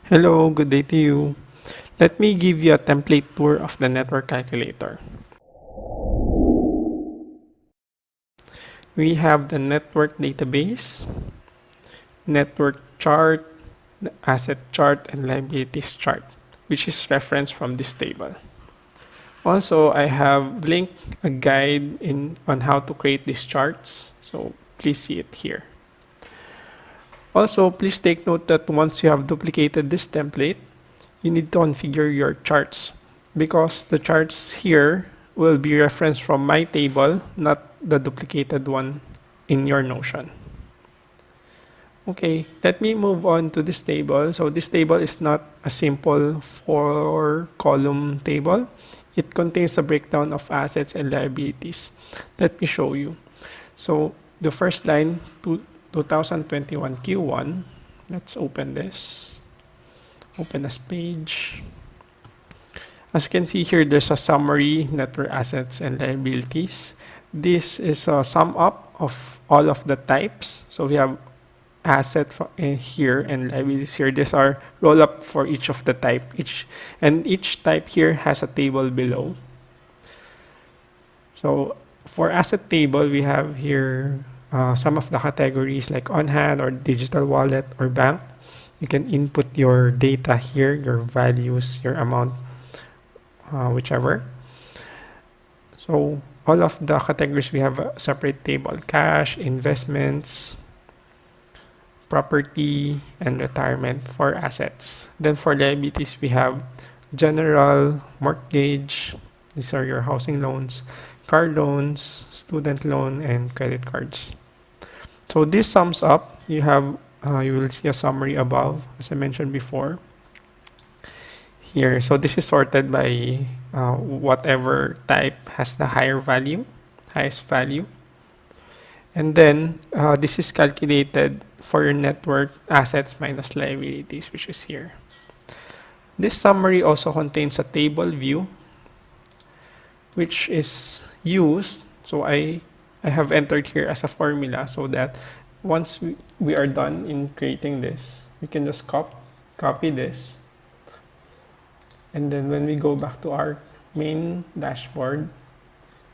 Hello, good day to you. Let me give you a template tour of the network calculator. We have the network database, network chart, the asset chart, and liabilities chart, which is referenced from this table. Also, I have linked a guide on how to create these charts, so please see it here. Also, please take note that once you have duplicated this template, you need to configure your charts because the charts here will be referenced from my table, not the duplicated one in your Notion. Okay, let me move on to this table. So this table is not a simple four column table. It contains a breakdown of assets and liabilities. Let me show you. So the first line, 2021 Q1, let's open this. Open this page. As you can see here, there's a summary, network assets and liabilities. This is a sum up of all of the types. So we have asset here and liabilities here. These are roll up for each of the type. Each type here has a table below. So for asset table, we have here some of the categories like on hand or digital wallet or bank. You can input your data here, your values, your amount, whichever. So all of the categories we have a separate table: cash, investments, property, and retirement for assets. Then for liabilities, we have general, mortgage, these are your housing loans, car loans, student loan, and credit cards. So this sums up. You will see a summary above, as I mentioned before. Here, so this is sorted by whatever type has the highest value. And then this is calculated for your network assets minus liabilities, which is here. This summary also contains a table view, which is used. So I have entered here as a formula so that once we are done in creating this, we can just copy this. And then when we go back to our main dashboard,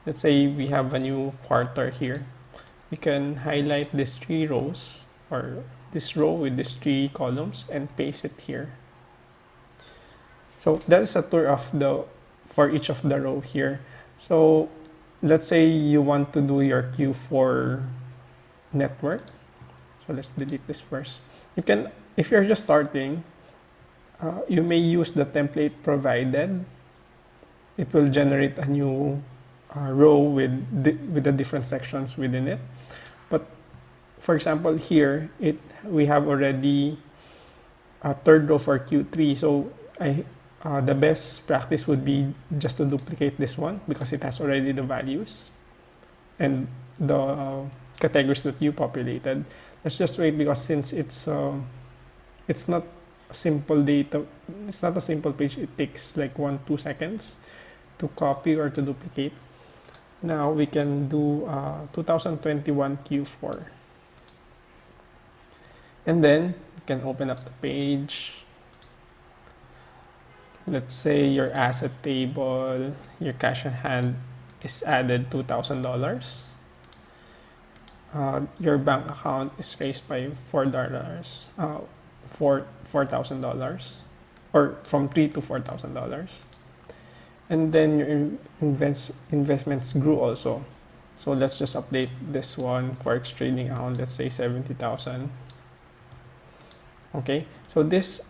let's say we have a new quarter here, we can highlight these three rows or this row with these three columns and paste it here. So that is a tour of for each of the row here. So let's say you want to do your Q4 network. So let's delete this first. You can, if you're just starting, you may use the template provided. It will generate a new row with the different sections within it. But for example, here we have already a third row for Q3. So the best practice would be just to duplicate this one because it has already the values and the categories that you populated. Let's just wait because since it's not simple data, it's not a simple page. It takes like 1-2 seconds to copy or to duplicate. Now we can do 2021 Q4, and then you can open up the page. Let's say your asset table, your cash in hand is added $2,000. Your bank account is raised by $4, $4,000, or from $3,000 to $4,000. And then your investments grew also. So let's just update this one for trading account. Let's say 70,000. Okay, so this,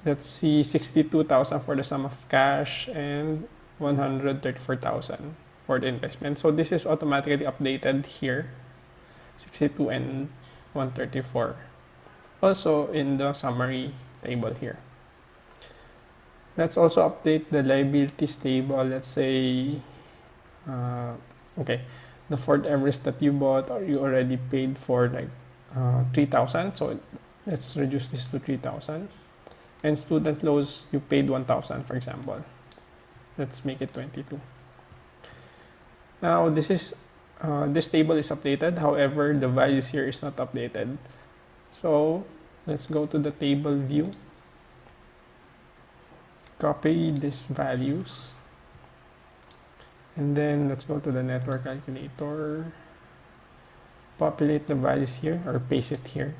let's see, 62,000 for the sum of cash and 134,000 for the investment. So this is automatically updated here, 62 and 134. Also in the summary table here. Let's also update the liabilities table. Let's say, okay, the Ford Everest that you bought or you already paid for like 3,000. So let's reduce this to 3,000. And student loans, you paid 1,000, for example. Let's make it 22. Now this table is updated. However, the values here is not updated. So let's go to the table view. copy these values, and then let's go to the network calculator, populate the values here or paste it here.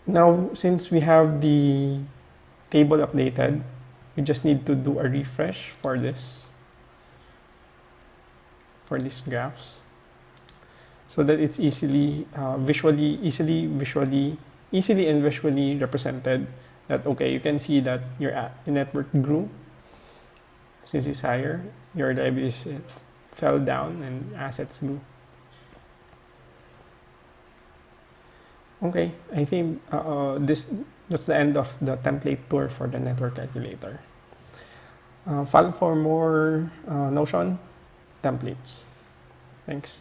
Now, since we have the table updated, we just need to do a refresh for these graphs, so that it's easily and visually represented. That okay, you can see that your net worth grew since it's higher, your liabilities fell down, and assets grew. Okay, I think that's the end of the template tour for the network calculator. Follow for more Notion templates. Thanks.